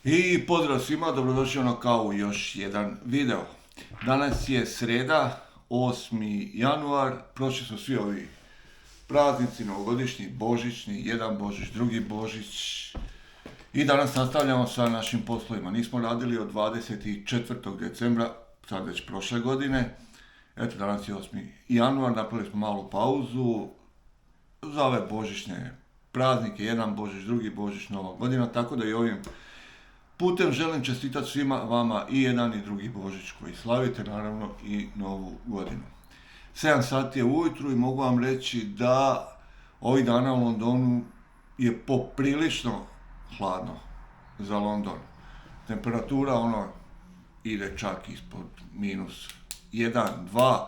I pozdrav svima, dobrodošli na Kavu, još jedan video. Danas je sreda, 8. januar, prošli su svi ovi praznici, novogodišnji, božićni, jedan Božić, drugi Božić. I danas nastavljamo sa našim poslovima. Nismo radili od 24. decembra, sad već prošle godine. Eto, danas je 8. januar, napravili smo malu pauzu za ove božićne praznike, jedan Božić, drugi Božić, Nova godina, tako da i ovim putem želim čestitati svima vama i jedan i drugi Božić koji slavite, naravno i Novu godinu. 7 sati je ujutru i mogu vam reći da ovih dana u Londonu je poprilično hladno za London. Temperatura ide čak ispod minus 1, 2,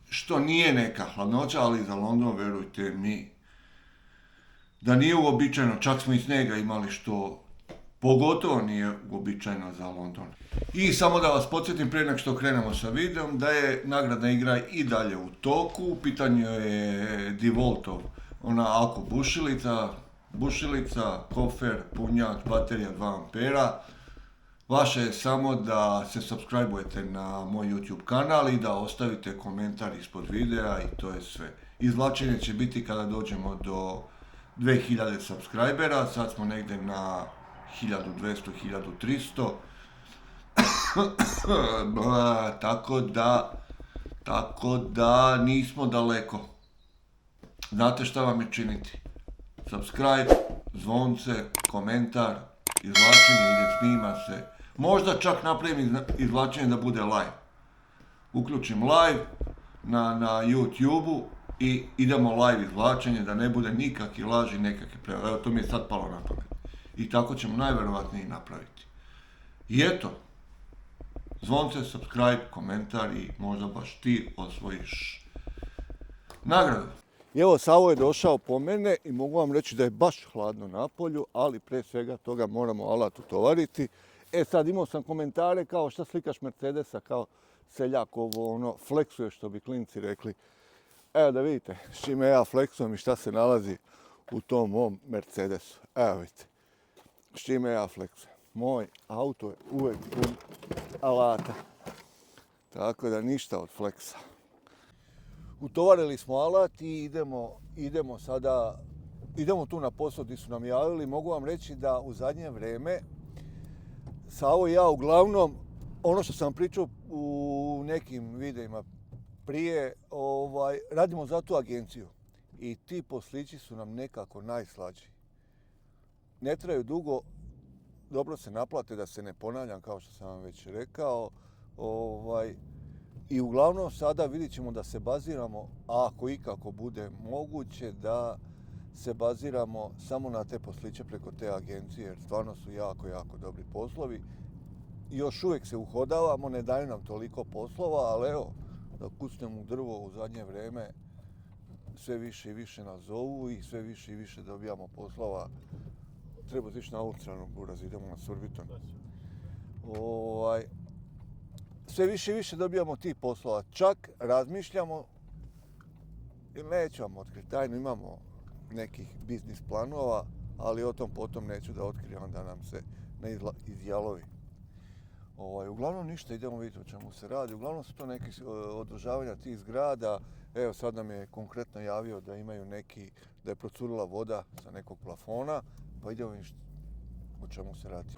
što nije neka hladnoća, ali za London, verujte mi, da nije uobičajeno. Čak smo i snega imali, što pogotovo nije uobičajeno za London. I samo da vas podsjetim prije nego što krenemo sa videom, da je nagradna igra i dalje u toku. U pitanju je DeWaltov, ona Ako bušilica, kofer, punjač, baterija 2 ampera. Vaše je samo da se subscribe-ujete na moj YouTube kanal i da ostavite komentar ispod videa i to je sve. Izvlačenje će biti kada dođemo do 2000 subscribera, sad smo negdje na 1200, 1300. Tako da nismo daleko. Znate šta vam je činiti. Subscribe, zvonce, komentar, izvlačenje ide, snima se. Možda čak napravim izvlačenje da bude live. Uključim live na YouTube-u i idemo live izvlačenje, da ne bude nikakvi laži, nekakvi prevara. Evo, to mi je sad palo na pamet. I tako ćemo najvjerovatnije napraviti. I eto, zvonce, subscribe, komentar i možda baš ti osvojiš nagradu. I evo, Savo je došao po mene i mogu vam reći da je baš hladno na polju, ali pre svega toga moramo alat utovariti. Sad imao sam komentare kao šta slikaš Mercedesa, kao seljak fleksuje, što bi klinci rekli. Evo da vidite s čime ja fleksujem i šta se nalazi u tom mom Mercedesu. Evo vidite s čime ja fleksujem. Moj auto je uvijek pun alata. Tako da ništa od fleksa. Utovarili smo alat i idemo tu na posao gdje su nam javili. Mogu vam reći da u zadnje vrijeme Savo i ja uglavnom, ono što sam pričao u nekim videima prije, radimo za tu agenciju. I ti poslići su nam nekako najslađi. Ne traju dugo, dobro se naplate, da se ne ponavljam kao što sam vam već rekao. I uglavnom sada vidit ćemo da se baziramo, ako ikako bude moguće, da se baziramo samo na te posliće preko te agencije, jer stvarno su jako, jako dobri poslovi. Još uvijek se uhodavamo, ne daju nam toliko poslova, ali evo, da kucnem u drvo u zadnje vrijeme, sve više i više nas zovu i sve više i više dobijamo poslova. Treba ići na ovu stranu, buraz, idemo na Surbiton. Sve više i više dobijamo tih poslova. Čak razmišljamo, ili neću vam otkriti tajnu, imamo nekih biznis planova, ali o tom potom neću da otkrivam da nam se ne izjalovi. Uglavnom ništa, idemo vidjeti o čemu se radi. Uglavnom su to neki održavanja tih zgrada. Evo, sad nam je konkretno javio da imaju da je procurila voda sa nekog plafona, pa idemo vidjeti o čemu se radi.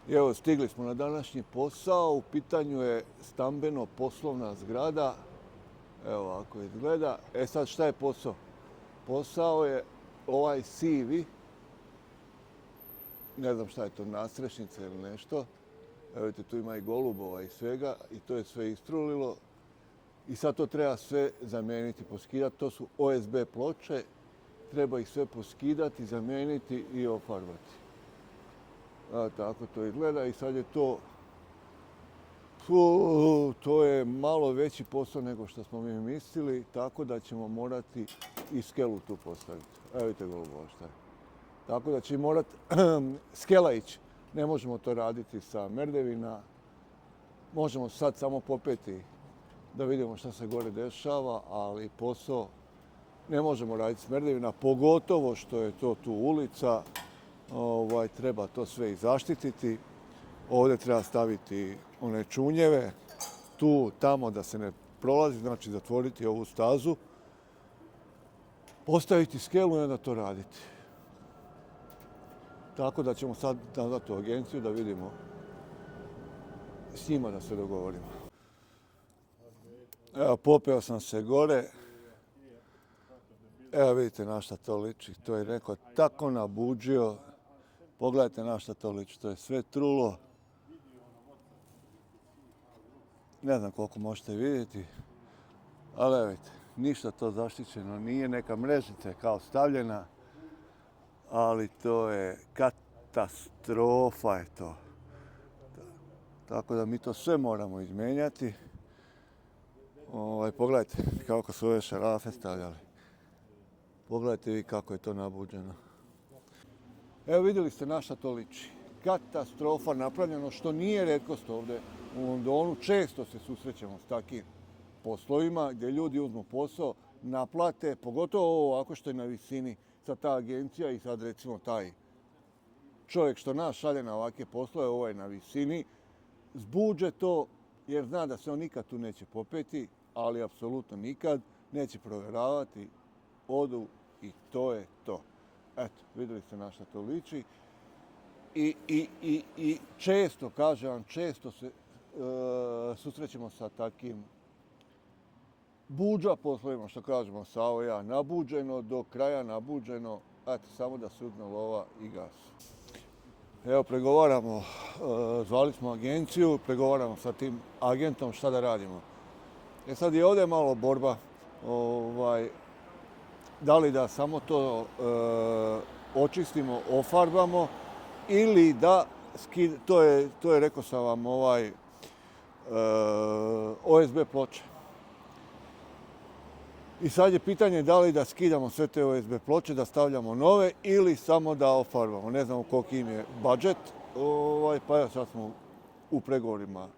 I evo, stigli smo na današnji posao. U pitanju je stambeno-poslovna zgrada. Evo, ovako izgleda. Sad šta je posao? Posao je ovaj sivi, ne znam šta je to, nastrešnica ili nešto. Evo vidite, tu ima i golubova i svega i to je sve istrulilo. I sad to treba sve zamijeniti, poskidati. To su OSB ploče, treba ih sve poskidati, zamijeniti i ofarbati. Tako to izgleda i sad je to je malo veći posao nego što smo mi mislili, tako da ćemo morati i skelu tu postaviti. Evo vidite golubova šta je. Tako da će morati skela ići. Ne možemo to raditi sa merdevina. Možemo sad samo popeti da vidimo šta se gore dešava, ali posao ne možemo raditi s merdevina, pogotovo što je to tu ulica treba to sve i zaštititi. Ovdje treba staviti one čunjeve, tu, tamo da se ne prolazi, znači zatvoriti ovu stazu, postaviti skelu i onda to raditi. Tako da ćemo sad nazvati u agenciju da vidimo s njima da se dogovorimo. Evo, popeo sam se gore. Evo vidite na šta to liči. To je neko tako nabuđio. Pogledajte na šta to liči. To je sve trulo. Ne znam koliko možete vidjeti. Ali evo vidite, ništa to zaštićeno nije. Neka mrežica je kao stavljena. Ali to je katastrofa je to. Tako da mi to sve moramo izmijenjati. Pogledajte kako su ove šarafe stavljali. Pogledajte vi kako je to nabuđeno. Evo vidjeli ste na šta to liči. Katastrofa napravljeno, što nije retkost ovdje u Londonu. Često se susrećemo s takvim poslovima gdje ljudi uzmu posao, naplate, pogotovo ovo ako što je na visini sa ta agencija i sad recimo taj čovjek što nas šalje na ovakve poslove, ovo je na visini, zbuđe to jer zna da se on nikad tu neće popeti, ali apsolutno nikad, neće provjeravati, odu i to je to. Eto, vidjeli ste na šta to liči. I često, kažem vam, često se susrećemo sa takvim buđa poslovima, što kažemo Savo ja, nabuđeno, do kraja nabuđeno, eto, samo da se uzme lova i gas. Evo, pregovaramo, zvali smo agenciju, pregovaramo sa tim agentom šta da radimo. Sad je ovdje malo borba, da li da samo to očistimo, ofarbamo ili da, to je rekao sam vam, OSB ploče. I sad je pitanje da li da skidamo sve te OSB ploče, da stavljamo nove ili samo da ofarbamo. Ne znamo koliko im je budžet, pa evo sad smo u pregovorima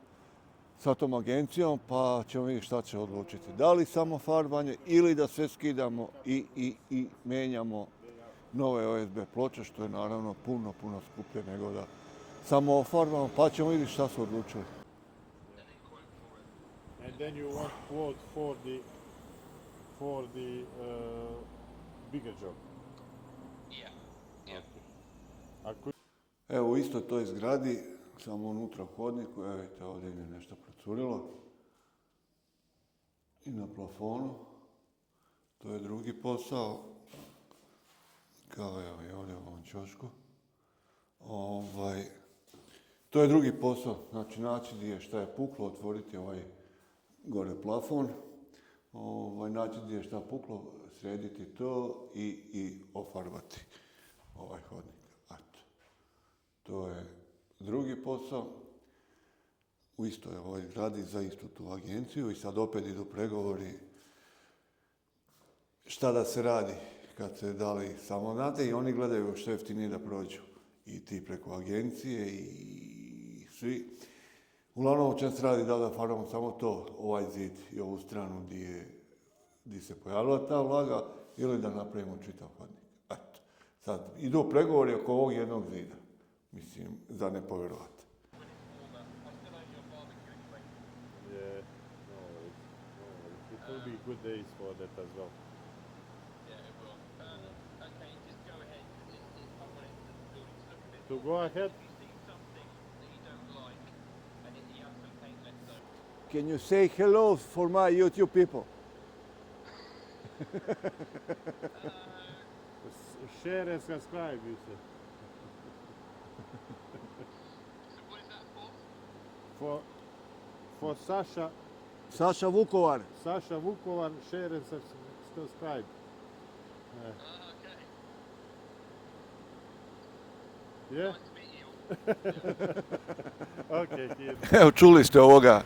sa tom agencijom, pa ćemo vidjeti šta će odlučiti. Da li samo farbanje ili da sve skidamo i menjamo nove OSB ploče, što je naravno puno skuplje nego da samo ofarbamo, pa ćemo vidjeti šta su odlučili. And then you want quote for the bigger job. Yeah. Evo u istoj toj zgradi, samo unutra u hodniku, evo vidite ovdje je nešto procurilo. I na plafonu, to je drugi posao, kao evo i ovdje u ovom ćošku. To je drugi posao, znači naći gdje je šta je puklo, otvoriti ovaj gore plafon, naći gdje je šta puklo, srediti to i ofarbati ovaj hodnik. Eto. To je drugi posao u istoj ovoj zgradi za istu tu agenciju i sad opet idu pregovori šta da se radi kad se dali samo znate i oni gledaju što jeftinije da prođu i ti preko agencije i svi. Uglavnom o čem se radi da farbamo samo to, ovaj zid i ovu stranu gdje se pojavila ta vlaga ili da napravimo čitav hodnik. Eto, sad idu pregovori oko ovog jednog zida. Mislim, za ne povjerovati. Yeah, it will be good days for that as well. Yeah, it will. Okay, just go ahead. I want it the building to look a bit. To go ahead. If you see something that you don't like, and you have some paint left over. Can you say hello for my YouTube people? Share and subscribe, you say. So what is that for? For Sasha Saša Vukovar. Vukovar, share and subscribe. Okay. Yeah? Nice to meet you. Okay, kid. Evo, čuli ste ovoga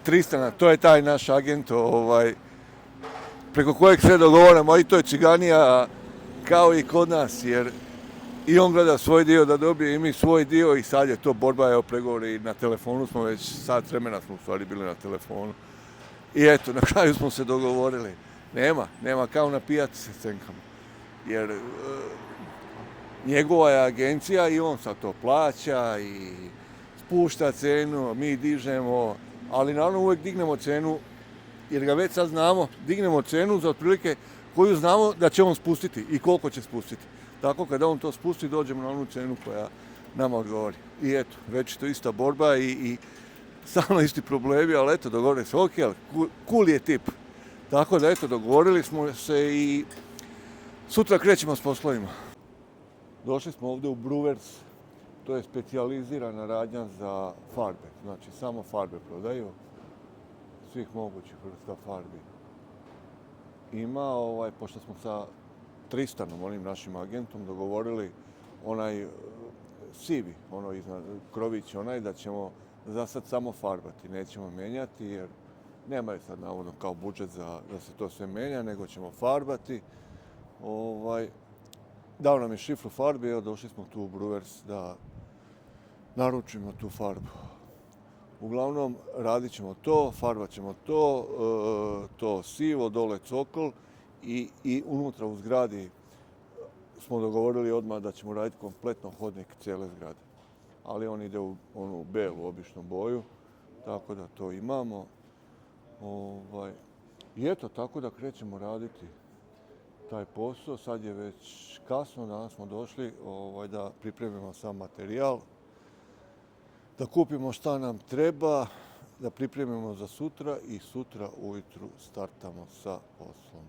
Tristana, to je taj naš agent, preko kojeg sve dogovaramo, i to je ciganija kao i kod nas, jer i on gleda svoj dio da dobije i mi svoj dio i sad je to borba, evo pregovori, na telefonu smo već sat vremena smo u stvari bili na telefonu. I eto, na kraju smo se dogovorili. Nema, kao na pijaci se cenkamo. Jer njegova je agencija i on sad to plaća i spušta cenu, mi dižemo, ali naravno uvijek dignemo cenu, jer ga već sad znamo, dignemo cenu za otprilike koju znamo da će on spustiti i koliko će spustiti. Tako kada on to spusti, dođemo na onu cenu koja nama odgovori. I eto, već je to ista borba i stalno isti problemi, ali eto, dogovorili se, ok, cool je tip. Tako da eto, dogovorili smo se i sutra krećemo s poslovima. Došli smo ovdje u Brewers, to je specijalizirana radnja za farbe, znači samo farbe prodaju, svih mogućih vrsta farbi. Ima, pošto smo sa Tristanom, onim našim agentom, dogovorili onaj sivi, ono iznad krović, onaj da ćemo za sad samo farbati, nećemo mijenjati jer nemaju sad navodno kao budžet da se to sve mijenja, nego ćemo farbati. Dao nam je šifru farbi, evo došli smo tu u Brewers da naručimo tu farbu. Uglavnom, radit ćemo to, farbat ćemo to sivo, dole cokol i unutra u zgradi smo dogovorili odmah da ćemo raditi kompletno hodnik cijele zgrade. Ali on ide u onu belu, običnu boju, tako da to imamo. I eto, tako da krećemo raditi taj posao. Sad je već kasno, danas smo došli da pripremimo sam materijal, da kupimo šta nam treba, da pripremimo za sutra i sutra ujutru startamo sa poslom.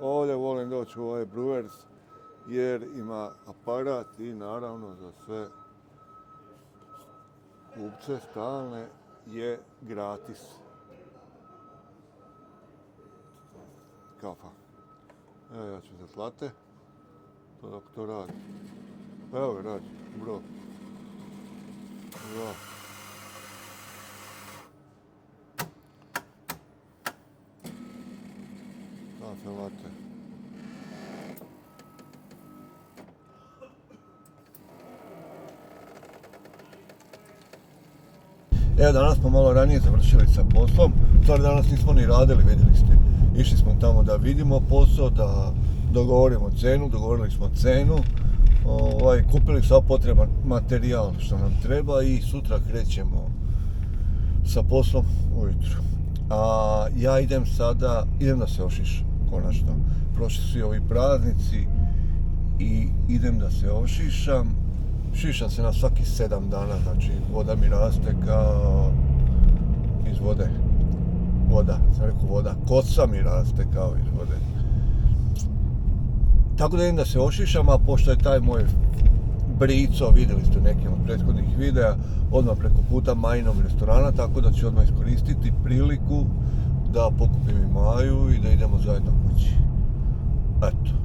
Ovdje volim doći u ovaj Brewers jer ima aparat i naravno za sve kupce stalne je gratis kafa. Evo ja ću za plate, to dok to radi. Evo ga radi, bro. Bro. Kafe latte. Evo, danas smo malo ranije završili sa poslom. Stvari danas nismo ni radili, vidjeli ste. Išli smo tamo da vidimo posao, da dogovorimo cenu, dogovorili smo cenu. Kupili sav potreban materijal što nam treba i sutra krećemo sa poslom ujutru. A ja idem da se ošišam, konačno. Prošli su i ovi praznici i idem da se ošišam. Šišam se na svaki 7 dana, znači voda mi raste kao iz vode. Voda, kosa mi raste kao iz vode. Tako da idem da se ošišam, a pošto je taj moj brico, vidjeli ste u nekim od prethodnih videa, odmah preko puta Majinog restorana, tako da ću odmah iskoristiti priliku da pokupim i Maju i da idemo zajedno kući. Eto.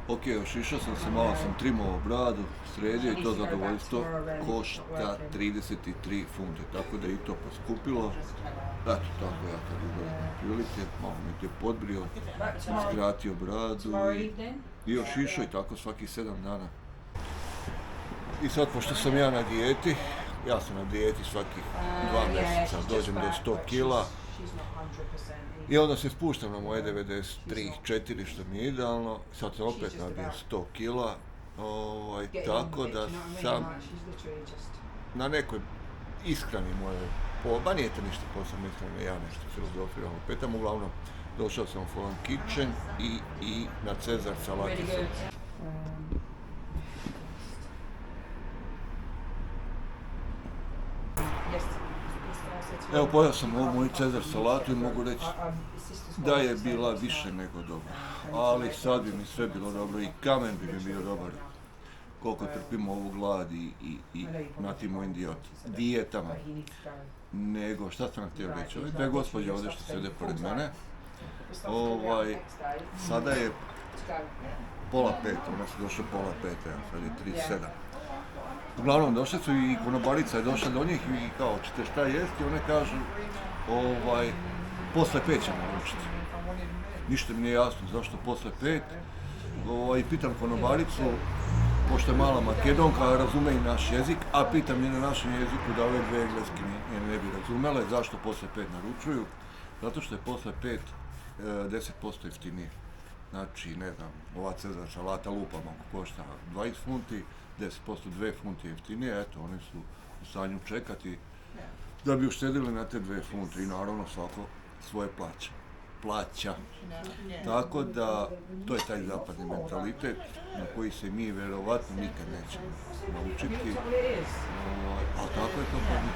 Ok, ošišao sam se, malo sam trimao bradu, sredio i to zadovoljstvo košta 33 funte, tako da je i to poskupilo. Eto, tako ja sad izgledam prilike, malo mi je podbrio, skratio bradu i ošišao i tako svaki 7 dana. I sad, pošto sam ja na dijeti, ja sam na dijeti svakih 2 mjeseca, dođem do 100 kila. I onda se spuštam na moje 93-4 što mi je idealno, sad sam opet nabijem 100 kila, tako da sam na nekoj ishrani moje, ba nije to ništa posebno ishrane, ja nešto filozofiramo petam, uglavnom došao sam u Fallen Kitchen i na Cezar salaticu. Evo, pojao sam ovu moju Cezar salatu i mogu reći da je bila više nego dobra. Ali sad bi mi sve bilo dobro i kamen bi mi bio dobar. Koliko trpimo ovu glad i na tim mojim dijetama. Nego, šta sam htio reći? Ove dve gospođe ovdje što sjede pored mene, sada je Pola 5, ona su došla pola 5, evo sad je 37. Uglavnom došli su i konobarica je došla do njih i kao, ćete šta jesti? One kažu, posle 5 ćemo naručiti. Ništa mi nije jasno zašto posle 5. I pitam konobaricu, pošto je mala Makedonka, razume i naš jezik, a pitam je na našem jeziku da ove dve engleski ne bi razumele, zašto posle 5 naručuju? Zato što je posle 5 10% jeftinije. Znači, ne znam, ova cezar salata lupama košta 20 funti, 10% 2 funti jeftinije, eto, oni su u stanju čekati da bi uštedili na te 2 funte i naravno svako svoje plaća. Tako da, to je taj zapadni mentalitet na koji se mi vjerovatno nikad nećemo naučiti, ali tako je to kod njih.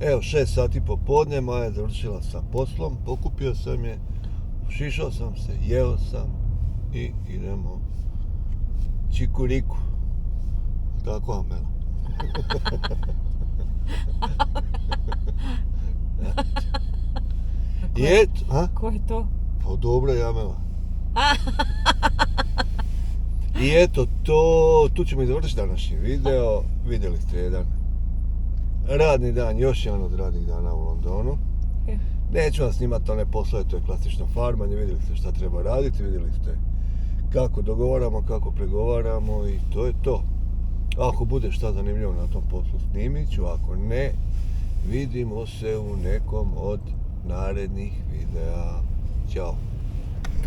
Evo, 6 sati popodne, Maja je završila sa poslom, pokupio sam je, šišao sam se, jeo sam i idemo čikuriku. Tako, Amela? I eto, Ko je to? Pa dobro je, Amela. I eto to, tu ćemo i završiti današnji video. Vidjeli ste jedan radni dan, još jedan od radnih dana u Londonu. Neću vam snimati one poslove, to je klasično farmanje, vidjeli ste šta treba raditi, vidjeli ste kako dogovaramo, kako pregovaramo i to je to. Ako bude šta zanimljivo na tom poslu snimit ću, ako ne, vidimo se u nekom od narednih videa. Ćao!